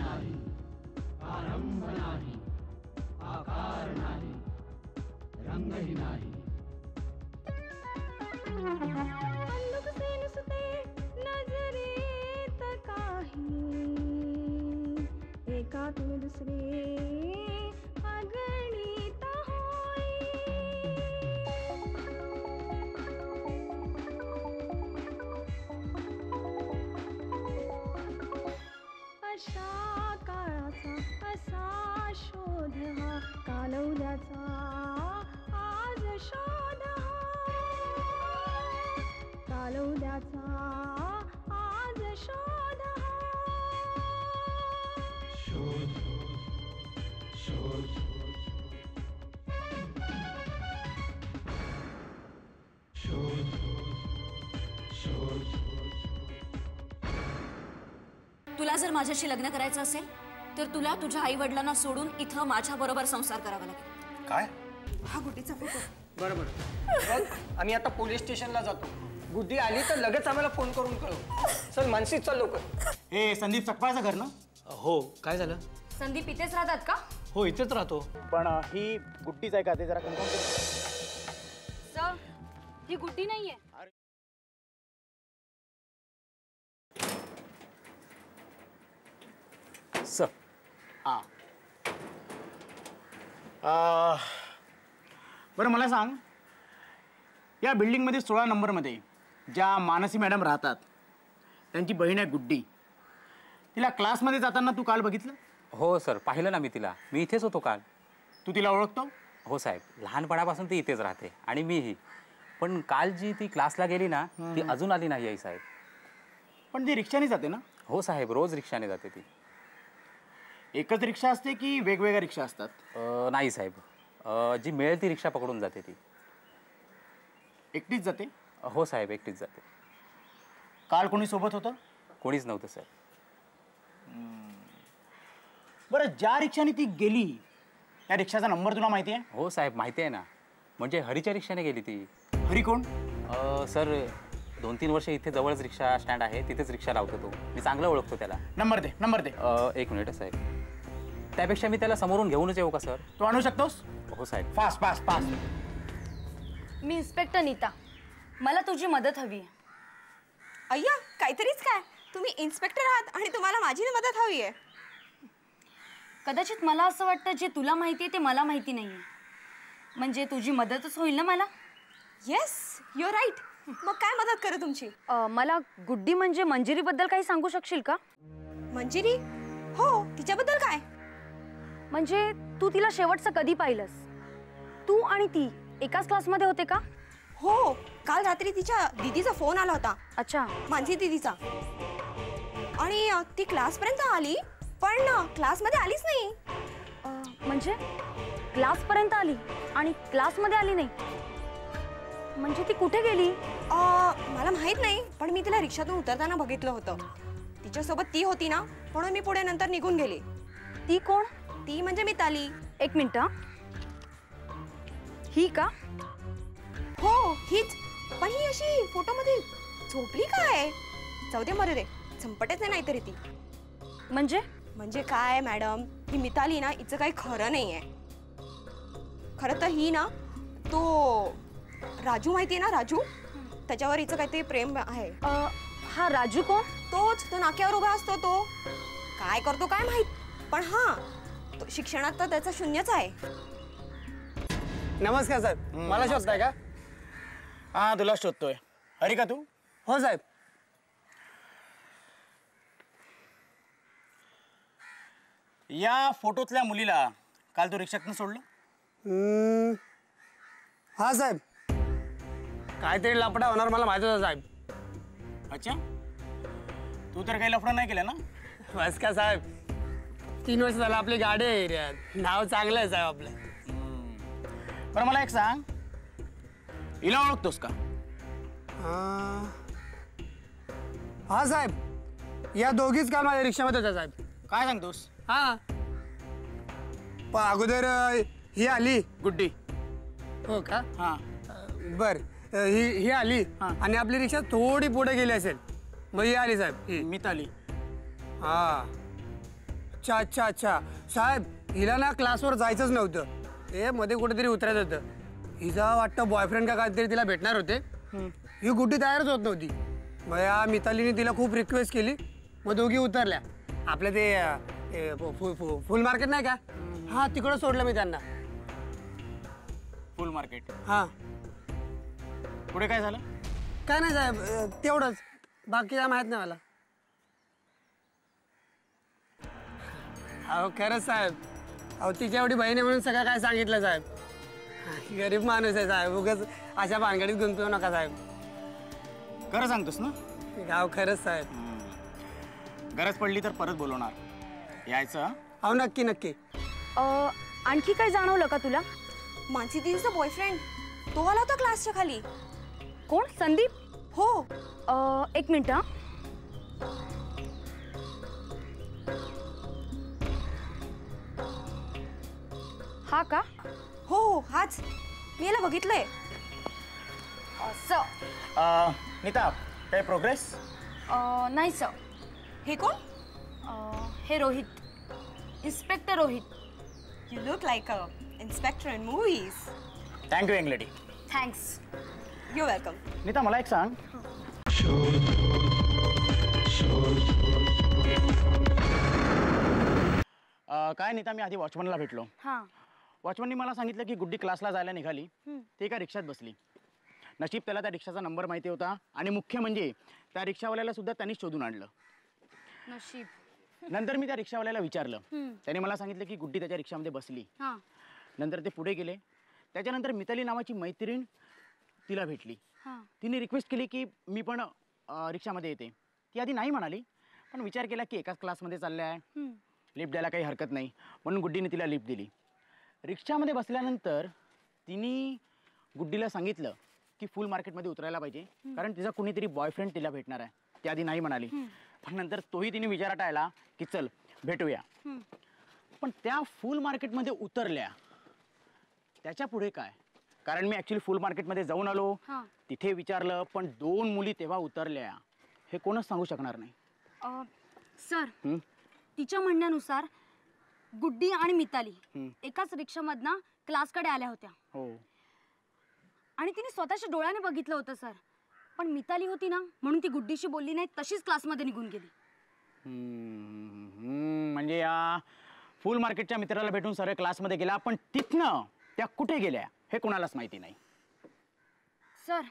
नाही, आरंभ नाही, आकार नाही, रंगही नाही. नुकसे नुसते नजरेत काही, एकातून दुसरे अगणित होई. अशा काळाचा असा शोध हा, काल उद्याचा आज शोध हा, काल उद्याचा आज शोध हा. शोध शोध शोध शोध. तुला जर माझ्याशी लग्न करायचं असेल तर तुला तुझ्या आई वडिलांना सोडून इथं माझ्या बरोबर संसार करावा लागेल. काय? हा गुड्डीचा फोटो. बरोबर. बघ आम्ही आता पोलीस स्टेशनला जातो. गुड्डी आली तर लगेच आम्हाला फोन करून कळव. चल मानसी चल लवकर. हे संदीप सकपाळचं घर ना? हो काय झालं? संदीप इथेच राहतात का? हो इथेच राहतो. पण ही गुड्डीच आहे का ते जरा कन्फर्म कर. सर ही गुड्डी नाहीये. सर हां बरं मला सांग, या बिल्डिंगमध्ये 16 नंबरमध्ये ज्या मानसी मॅडम राहतात त्यांची बहीण आहे गुड्डी. तिला क्लासमध्ये जाताना तू काल बघितलं? हो सर, पाहिलं ना मी तिला. मी इथेच होतो काल. तू तिला ओळखतो? हो साहेब, लहानपणापासून ती इथेच राहते आणि मीही. पण काल जी ती क्लासला गेली ना ती अजून आली नाही आई साहेब. पण ती रिक्षाने जाते ना? हो साहेब, रोज रिक्षाने जाते ती. एकच रिक्षा असते की वेगवेगळ्या रिक्षा असतात? नाही साहेब, जी मिळेल ती रिक्षा पकडून जाते ती. एकटीच जाते? हो साहेब, एकटीच जाते. काल कोणी सोबत होतं? कोणीच नव्हतं सर. बरं, ज्या रिक्षाने ती गेली त्या रिक्षाचा नंबर तुला माहिती आहे? हो साहेब, माहिती आहे ना. म्हणजे हरीच्या रिक्षाने गेली ती. हरी कोण? सर 2-3 वर्ष इथे जवळच रिक्षा स्टँड आहे, तिथेच रिक्षा लावतो तो. मी चांगलं ओळखतो त्याला. नंबर दे, नंबर दे. 1 मिनिट साहेब. त्यापेक्षा मी त्याला समोरून घेऊनच येऊ का सर? तू आणू शकतोस? हो साहेब. Fast fast fast. मी इन्स्पेक्टर नीता, मला तुझी मदत हवी आहे. अय्या काहीतरीच काय, तुम्ही इन्स्पेक्टर आहात आणि तुम्हाला माझी मदत हवी आहे. कदाचित मला असं वाटतं जे तुला माहिती आहे ते मला माहिती नाही आहे. म्हणजे तुझी मदतच होईल ना मला? Yes, you are right. मग काय मदत करू तुमची? मला गुड्डी म्हणजे मंजिरीबद्दल काही सांगू शकशील का? मंजिरी? हो, तिच्याबद्दल काय? म्हणजे तू तिला शेवटचं कधी पाहिलंस? तू आणि ती एकाच क्लासमध्ये होते का? हो, काल रात्री तिच्या दीदीचा फोन आला होता. अच्छा. मानसी दीदीचा. आणि ती क्लासपर्यंत आली पण क्लासमध्ये आलीच नाही. म्हणजे क्लासपर्यंत आली आणि क्लासमध्ये आली नाही? म्हणजे ती कुठे गेली? मला माहित नाही, पण मी तिला रिक्षातून उतरताना बघितलं होतं. तिच्यासोबत ती होती ना, म्हणून मी पुढे नंतर निघून गेले. ती कोण? ती म्हणजे मिताली. 1 मिनिट. ही का? हो हीच. पण ही अशी फोटोमध्ये झोपली काय? जाऊ दे, मरू दे. संपटेच नाही तरी ती. म्हणजे काय मॅडम, ही मिताली ना, हिचं काही खरं नाहीये. खरं तर ही ना, तो राजू माहितीये ना, राजू, त्याच्यावर हिचं काहीतरी प्रेम आहे. हा राजू कोण? तोच, तो नाक्यावर उभा असतो. तो काय करतो काय माहित, पण हा तो शिक्षणात तर त्याचा शून्यच आहे. नमस्कार साहेब, मला शोधताय का? हा, तुला शोधतोय. हरी का तू? हो साहेब. या फोटोतल्या मुलीला काल तू रिक्षातून सोडलं? हा साहेब, काहीतरी लफडा होणार मला माहित होतं साहेब. अच्छा, तू तर काही लफडा नाही केला ना? बस का साहेब, 3 वर्ष झालं आपली गाडी आहे एरियात. नाव चांगलं आहे साहेब आपलं. बरं मला एक सांग, हिला ओळखतोस का? हा साहेब, या दोघीच काल माझ्या रिक्षामध्ये होत्या साहेब. काय सांगतोस? हा, पण अगोदर ही आली गुड्डी. हो का? हा बर, ही आली आणि आपली रिक्षा थोडी पुढे गेली असेल, मग ही आली साहेब. मिताली. हा, अच्छा अच्छा अच्छा साहेब, हिला ना क्लासवर जायचंच नव्हतं. हे मध्ये कुठेतरी उतरायचं होतं. हिचा वाटतं बॉयफ्रेंड का काहीतरी तिला भेटणार होते. ही गुड्डी तयारच होत नव्हती. मग या मितालीने तिला खूप रिक्वेस्ट केली. मग दोघी उतरल्या. आपलं ते फुल मार्केट नाही का, हा तिकडं सोडलं मी त्यांना. फुल मार्केट. हा पुढे काय झालं? काय नाही साहेब, तेवढंच. बाकी काय माहित नाही मला. अहो खरंच साहेब, अहो तिच्या एवढी बहीण आहे म्हणून सगळं काय सांगितलं साहेब. गरीब माणूस आहे साहेब, उगाच अशा भानगडीत गुंतवू नका साहेब. खरं सांगतोस ना? अहो खरंच साहेब. गरज पडली तर परत बोलवणार. यायचं? अहो नक्की नक्की. आणखी काय जाणवलं का तुला? मानसी दीदीचा बॉयफ्रेंड तो आला होता क्लासच्या खाली. कोण? संदीप? हो. एक मिनिट. हा का? हो हो हाच. मी याला बघितलंय. असं? नीता, काही प्रोग्रेस? नाही सर. हे कोण? हे Rohit, inspector Rohit. You look like a inspector in movies. Thank you young lady. Thanks. You welcome. Nita, मला एक सांग. काय नीता, मी आधी वॉचमनला भेटलो. हां. वॉचमननी मला सांगितलं की गुड्डी क्लासला जायला निघाली. ती एका रिक्षात बसली. नशीब त्याला त्या रिक्षाचा नंबर माहिती होता आणि मुख्य म्हणजे त्या रिक्षावाल्याला सुद्धा त्यांनीच शोधून आणलं. नशीब. नंतर मी त्या रिक्षावाल्याला विचारलं. त्याने मला सांगितलं की गुड्डी त्याच्या रिक्षामध्ये बसली. हां. नंतर ते पुढे गेले. त्याच्यानंतर मिताली नावाची मैत्रीण तिला भेटली. हां. तिने रिक्वेस्ट केली की मी पण रिक्षामध्ये येते. ती आधी नाही म्हणाली, पण विचार केला की एकाच क्लासमध्ये चालले आहे, लिफ्ट द्यायला काही हरकत नाही, म्हणून गुड्डीने तिला लिफ्ट दिली. रिक्षामध्ये बसल्यानंतर तिने गुड्डीला सांगितलं की फुल मार्केटमध्ये उतरायला पाहिजे, कारण तिचा कुणीतरी बॉयफ्रेंड तिला भेटणार आहे. ती आधी नाही म्हणाली, पण नंतर तोही तिने विचारात टाळला की चल भेटूया. पण त्या फुल मार्केटमध्ये उतरल्या. त्याच्या पुढे काय? कारण मी ॲक्च्युली फुल मार्केटमध्ये जाऊन आलो, तिथे विचारलं, पण 2 मुली तेव्हा उतरल्या. हे कोणच सांगू शकणार नाही. सर, तिच्या म्हणण्यानुसार गुड्डी आणि मिताली एकाच रिक्षामधनं क्लासकडे आल्या होत्या. हो. आणि तिने स्वतःच्या डोळ्याने बघितलं होतं सर. पण मिताली होती ना, म्हणून ती गुड्डीशी बोलली नाही, तशीच क्लासमध्ये निघून गेली. म्हणजे या फुल मार्केटच्या मित्राला भेटून सरळ क्लासमध्ये गेला, पण तिथनं त्या कुठे गेल्या हे कोणालाच माहिती नाही. सर,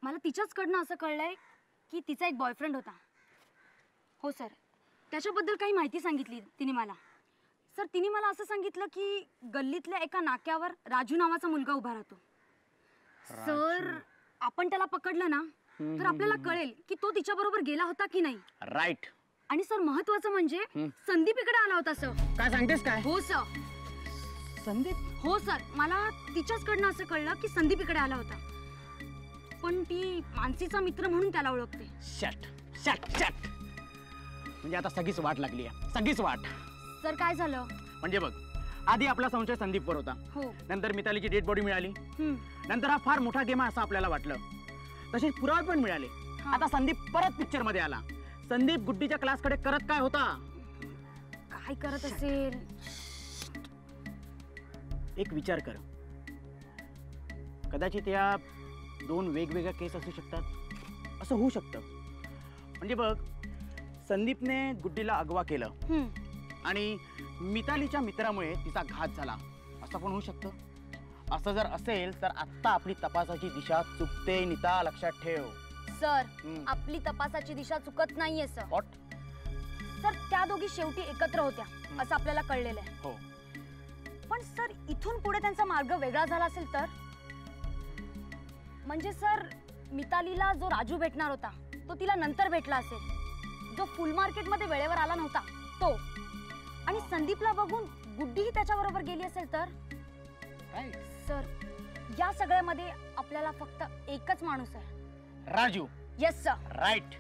मला तिच्याचकडनं असं कळलंय की तिचा एक बॉयफ्रेंड होता. हो सर, त्याच्याबद्दल काही माहिती सांगितली तिने मला. सर, तिने मला असं सांगितलं की गल्लीतल्या एका नाक्यावर राजू नावाचा मुलगा उभा राहतो. सर, आपण त्याला पकडलं ना तर आपल्याला कळेल की तो तिच्याबरोबर गेला होता की नाही. राईट. आणि सर, महत्वाचं म्हणजे संदीप इकडे आला होता सर. काय सांगतेस काय? हो सर. संदीप? हो सर, मला तिच्याचकडनं असं कळलं की संदीप इकडे आला होता. पण ती मानसीचा मित्र म्हणून त्याला ओळखते. Shut shut shut. म्हणजे आता सगळीच वाट लागली आहे, सगळीच वाट. सर, काय झालं? म्हणजे बघ, आधी आपला संशय संदीपवर होता. हो. नंतर मितालीची डेड बॉडी मिळाली. नंतर हा फार मोठा गेम आहे असं आपल्याला वाटलं. तसेच पुरावे पण मिळाले. आता संदीप परत पिक्चर मध्ये आला. संदीप गुड्डीच्या क्लासकडे करत काय होता? काय करत असेल? एक विचार कर. कदाचित या 2 वेगवेगळ्या केस असू शकतात. असं होऊ शकतं. म्हणजे बघ, संदीपने गुड्डीला अगवा केलं आणि मितालीच्या मित्रामुळे तिचा घात झाला, असं पण होऊ शकतं. असं जर असेल तर आत्ता आपली तपासाची दिशा चुकते. नीता, लक्षात ठेव. सर, आपली तपासाची दिशा चुकत नाहीये सर. व्हॉट? सर, त्या दोघी शेवटी एकत्र होत्या असं आपल्याला कळलेलं आहे. हो. पण सर, इथून पुढे त्यांचा मार्ग वेगळा झाला असेल तर? म्हणजे सर, मितालीला जो राजू भेटणार होता तो तिला नंतर भेटला असेल. जो फुल मार्केटमध्ये वेळेवर आला नव्हता तो. आणि संदीपला बघून गुड्डीही त्याच्याबरोबर गेली असेल तर? सर, या सगळ्यामध्ये आपल्याला फक्त एकच माणूस आहे. Raju. Yes sir. Right.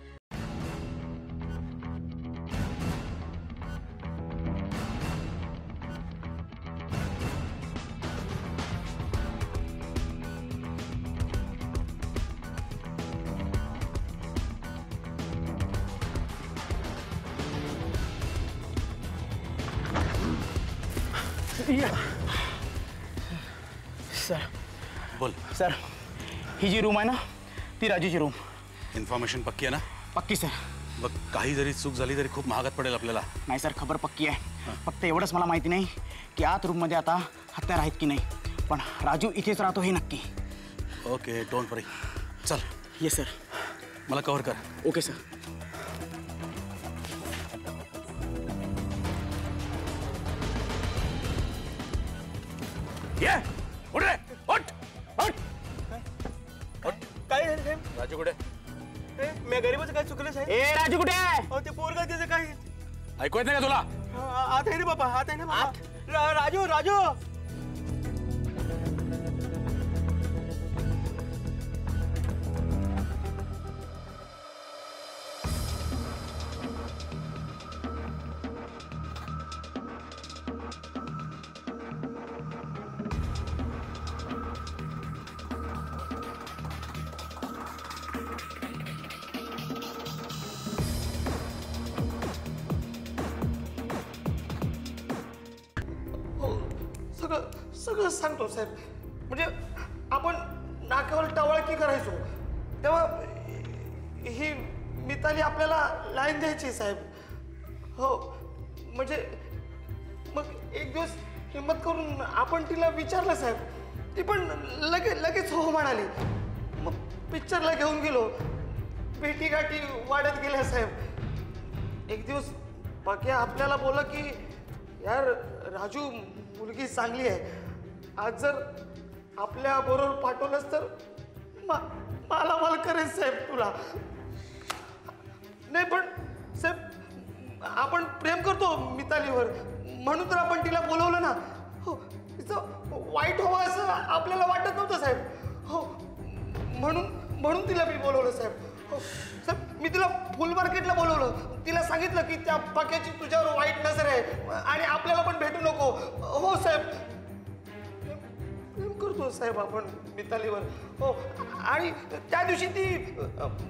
Sir बोल. सर ही जी रूम आहे ना ती राजूची रूम. इन्फॉर्मेशन पक्की आहे ना? पक्की सर. बघ काही जरी चूक झाली तरी खूप महागात पडेल आपल्याला. नाही सर खबर पक्की आहे. फक्त एवढंच मला माहिती नाही की आत रूममध्ये आता हत्यार आहेत की नाही. पण राजू इथेच राहतो हे नक्की. ओके डोंट वरी. चल. Yes sir. मला कव्हर कर. Okay sir. ये उठ रे उठ उठ. काय झालं साहेब? राजू कुठे? मी गरीबाचं काय चुकलं साहेब? ए राजू कुठे आहे? अहो ते पोरगा त्याचं काय ऐकू येत नाही का तुला? आत आहे ना बाबा, आत आहे ना बाबा. राजू राजू. सगळं सांगतो साहेब. म्हणजे आपण नाक्यावर टवाळकी करायचो तेव्हा ही मिताली आपल्याला लाईन द्यायची साहेब. हो म्हणजे मग एक दिवस हिंमत करून आपण तिला विचारलं साहेब. ती पण लगेच हो म्हणाली. मग पिक्चरला घेऊन गेलो. भेटीगाठी वाढत गेल्या साहेब. एक दिवस पक्या आपल्याला बोला की यार राजू मुलगी चांगली आहे. आज जर आपल्या बरोबर पाठवलंस तर माल करेल साहेब तुला. नाही पण साहेब आपण प्रेम करतो मितालीवर म्हणून तर आपण तिला बोलवलं ना. हो तिचं वाईट व्हावं असं आपल्याला वाटत नव्हतं साहेब. हो म्हणून तिला मी बोलवलं साहेब. हो साहेब मी तिला फुल मार्केटला बोलवलं. तिला सांगितलं की त्या पाक्याची तुझ्यावर वाईट नजर आहे आणि आपल्याला पण भेटू नको. हो साहेब प्रेम करतो साहेब आपण मितालीवर. हो आणि त्या दिवशी ती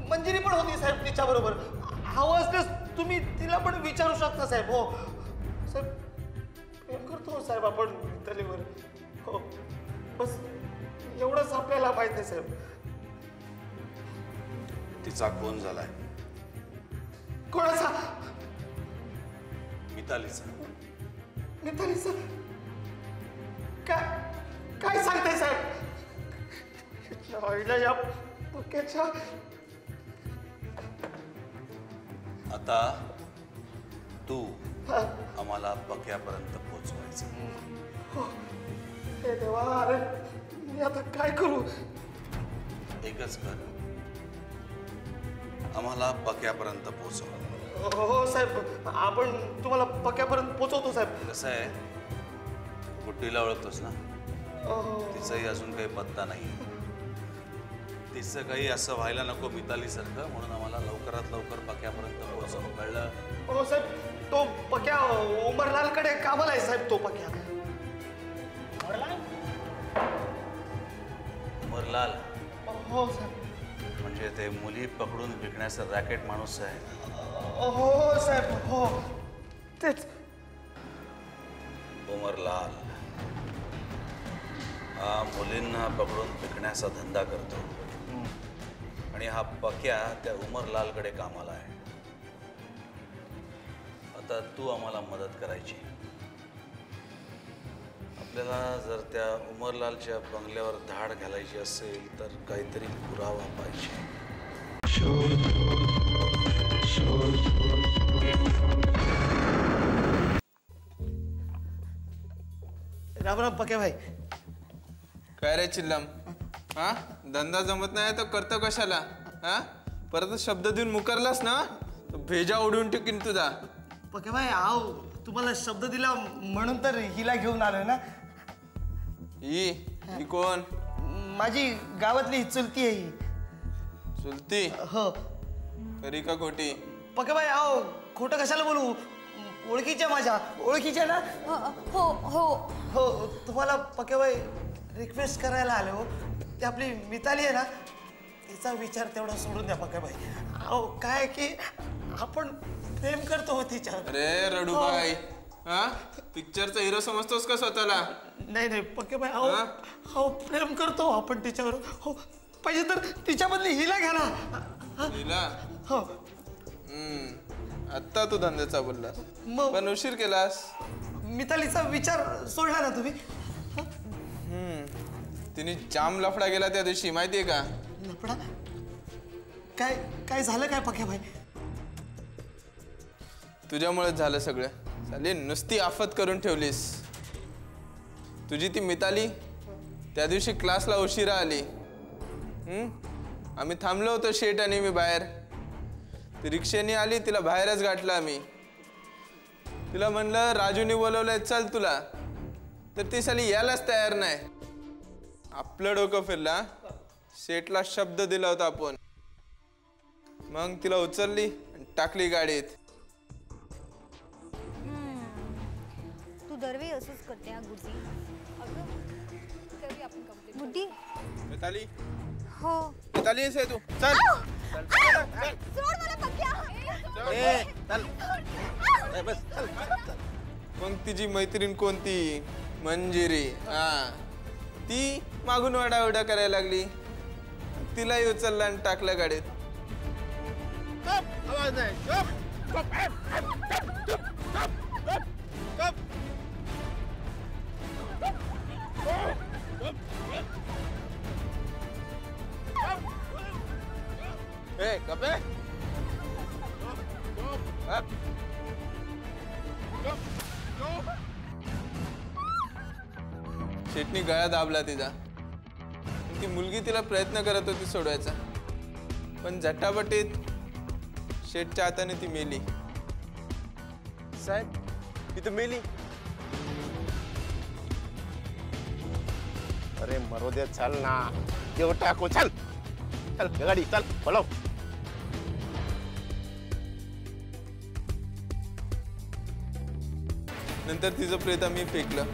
मंजिरी पण होती साहेब तिच्याबरोबर. हवं असल्यास तुम्ही तिला पण विचारू शकता साहेब. हो साहेब प्रेम करतो साहेब आपण मितालीवर. हो बस एवढंच आपल्याला माहिती आहे साहेब. तिचा खून झालाय. कोणाचा? मितालीचा. मितालीचा? काय सांगताय साहेब? या पक्याच्या आता तू आम्हाला पक्यापर्यंत पोहोचवायचं. हे देवा अरे मी आता काय करू? एकच कर. आम्हाला पक्यापर्यंत पोहोचव. हो साहेब आपण तुम्हाला पक्यापर्यंत पोहोचवतो साहेब. कसं आहे गुड्डीला ओळखतोस ना? तिचाही अजून काही पत्ता नाही. तिचं काही असं व्हायला नको मितालीसारखं म्हणून आम्हाला लवकरात लवकर पक्यापर्यंत पोहोचव. कळलं? हो साहेब तो पक्या उमरलालकडे कामाला आहे साहेब. तो पक्या उमरलाल? हो साहेब. म्हणजे ते मुली पकडून विकण्याचं रॅकेट माणूस आहे. हो साहेब हो तेच. उमरलाल हा मुलींना पकडून विकण्याचा धंदा करतो आणि हा पक्या त्या उमरलालकडे कामाला आहे. आता तू आम्हाला मदत करायची. आपल्याला जर त्या उमरलालच्या बंगल्यावर धाड घालायची असेल तर काहीतरी पुरावा पाहिजे. राम राम पक्या भाई. काय रे चिल्लम? हा धंदा जमत नाही तर करतो कशाला? हा परत शब्द देऊन मुकरलास ना भेजा उडून टिकीन तुझा. पक्या भाई आव तुम्हाला शब्द दिला म्हणून तर हिला घेऊन आलोय ना. ही कोण? माझी गावातली चुलती आहे ही. चुलती? हो. खरी का खोटी? पक्या भाई आव खोटं कशाला बोलू? ओळखीच्या माझ्या ओळखीच्या ना. हो हो हो तुम्हाला पक्या भाई रिक्वेस्ट करायला आलो. हो ती आपली मिताली आहे ना तिचा विचार तेवढा सोडून द्या पक्या भाई. अहो काय की आपण प्रेम करतो हो तिच्यावर. अरे रडूबाई हा पिक्चरचा हिरो समजतोस का स्वतःला? नाही नाही पक्के बाई, अहो प्रेम करतो आपण तिच्यावर. हो पाहिजे तर तिच्याबदली हिला घ्या ना. हिला? हो. आत्ता तू धंद्याचा बोललास, मग पण उशीर केलास. मितालीचा विचार सोडला ना तुम्ही? तिने जाम लफडा गेला त्या दिवशी, माहितीये का? लफडा? काय काय झालं काय पक्या भाई? तुझ्यामुळेच झालं सगळं. चालेल, नुसती आफत करून ठेवलीस. तुझी ती मिताली त्या दिवशी क्लासला उशिरा आली. आम्ही थांबलो होतो शेट आणि मी बाहेर. ती रिक्षेने आली, तिला बाहेरच गाठलं आम्ही. तिला म्हणलं राजूने बोलवलंय चल तुला, तर ती साली यायलाच तयार नाही. आपलं डोकं फिरला. शेटला शब्द दिला होता आपण. मग तिला उचलली आणि टाकली गाडीत. तू दरवेळी असंच करते हा गुड्डी. गुड्डी मिताली, हो मिताली आहेस तू? चल सोड मला पक्या. मग तिची मैत्रीण कोणती? मंजिरी. ती मागून वडावडा करायला लागली. तिलाही उचलला आणि टाकलं गाडीत. शेटनी गळा दाबला तिचा. ती मुलगी तिला प्रयत्न करत होती सोडवायचा, पण झटापटीत शेटच्या हाताने ती मेली. साहेब ती तर मेली. अरे मरो दे, चल ना देव टाकू. चल चल गाडी चल बोलव. नंतर तिचं प्रेत आम्ही फेकलं.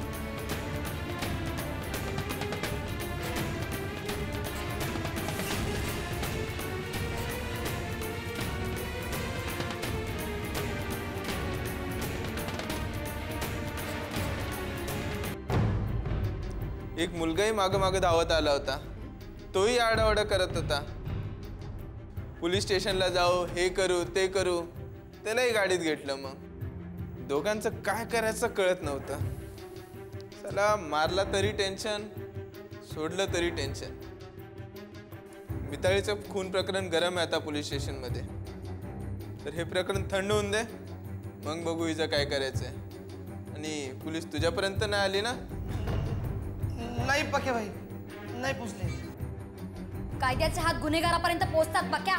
एक मुलगाही माग माग धावत आला होता. तोही आडावडा करत होता. पोलीस स्टेशनला जाऊ, हे करू ते करू. त्यालाही गाडीत घेतलं. मग दोघांचं काय करायचं कळत नव्हतं. चला, मारला तरी टेन्शन, सोडलं तरी टेन्शन. मितालीचं खून प्रकरण गरम आहे आता पोलीस स्टेशनमध्ये. तर हे प्रकरण थंड होऊन दे, मग बघू हिचं काय करायचंय. आणि पोलीस तुझ्यापर्यंत नाही आली ना? नाही पक्या भाई, नाही पोचले. कायद्याचे हात गुन्हेगारापर्यंत पोहोचतात पक्या,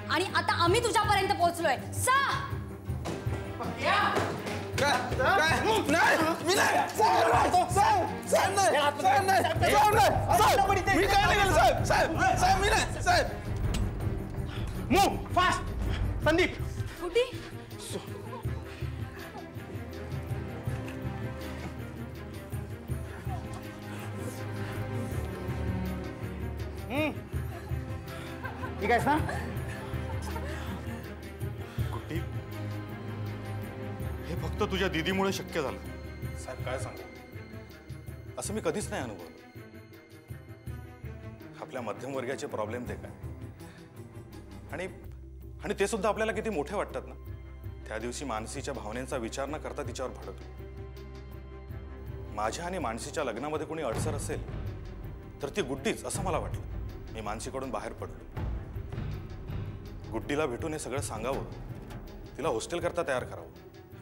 आणि आता आम्ही तुझ्यापर्यंत पोहोचलोय. संदीप कुठे? ठीक आहेस ना? गुड्डी, हे फक्त तुझ्या दीदीमुळे शक्य झालं. साहेब काय सांगू, असं मी कधीच नाही अनुभवलं. आपल्या मध्यमवर्गीयाचे प्रॉब्लेम ते काय, आणि ते सुद्धा आपल्याला किती मोठे वाटतात ना. त्या दिवशी मानसीच्या भावनेचा विचार न करता तिच्यावर भडकलो. माझ्या आणि मानसीच्या लग्नामध्ये कोणी अडसर असेल तर ती गुड्डीच असं मला वाटलं. मी मानसीकडून बाहेर पडलो. गुड्डीला भेटून हे सगळं सांगावं, तिला हॉस्टेल करता तयार करावं,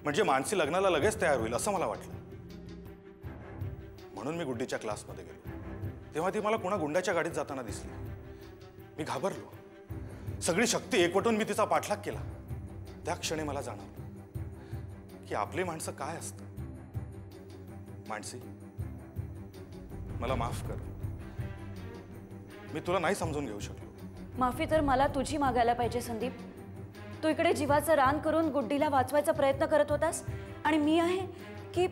म्हणजे मानसी लग्नाला लगेच तयार होईल असं मला वाटलं. म्हणून मी गुड्डीच्या क्लासमध्ये गेलो. तेव्हा ती मला कोणा गुंडाच्या गाडीत जाताना दिसली. मी घाबरलो. सगळी शक्ती एकवटून मी तिचा पाठलाग केला. त्या क्षणी मला जाणवलं की आपली माणसं काय असतं. मानसी, मला माफ कर. मी तुला नाही समजून घेऊ शकलो. माफी तर मला तुझी मागायला पाहिजे संदीप. तू इकडे जीवाचं रान करून गुड्डीला वाचवायचा प्रयत्न करत होतास, आणि मी आहे की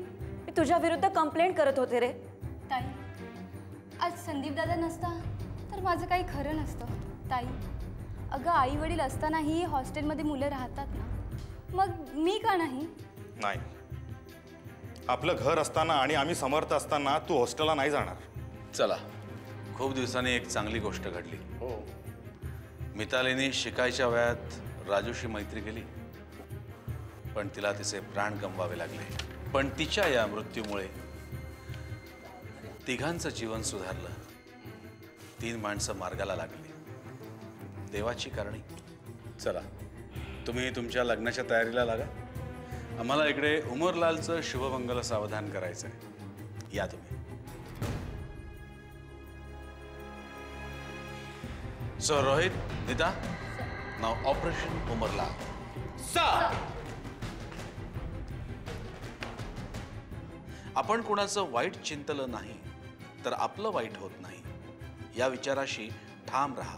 तुझ्या विरुद्ध कंप्लेंट करत होते रे. ताई, आज संदीप दादा नसता तर माझं काही खरं नसतं. ताई, अगं आई वडील असतानाही हॉस्टेलमध्ये मुलं राहतात ना, मग मी का नाही? नाही, आपलं घर असताना आणि आम्ही समर्थ असताना तू हॉस्टेलला नाही जाणार. चला, खूप दिवसांनी एक चांगली गोष्ट घडली. हो. मितालीने शिकायच्या वयात राजूशी मैत्री केली, पण तिला तिचे प्राण गमवावे लागले. पण तिच्या या मृत्यूमुळे तिघांचं जीवन सुधारलं. 3 माणसं मार्गाला लागली. देवाची कारणी. चला, तुम्ही तुमच्या लग्नाच्या तयारीला लागा. आम्हाला इकडे उमरलालचं शुभमंगल सावधान करायचंय. या तुम्ही. सो रोहित, निता, नाव ऑपरेशन उमरलाल. आपण कुणाचं वाईट चिंतलं नाही तर आपलं वाईट होत नाही या विचाराशी ठाम राहा.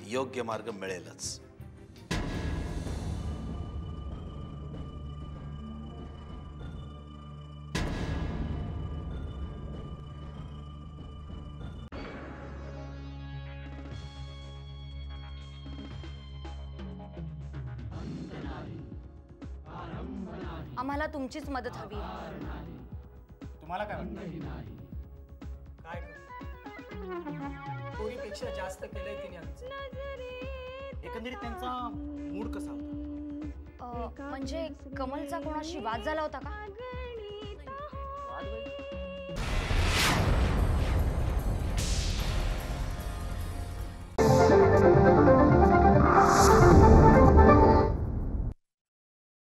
योग्य मार्ग मिळेलच. आम्हाला तुमचीच मदत हवी. तुम्हाला काय वाटतं? काय पोरीपेक्षा जास्त केलंय तिने आमचं. एकंदरीत त्यांचा मूड कसा होता? म्हणजे कमलचा कोणाशी वाद झाला होता का?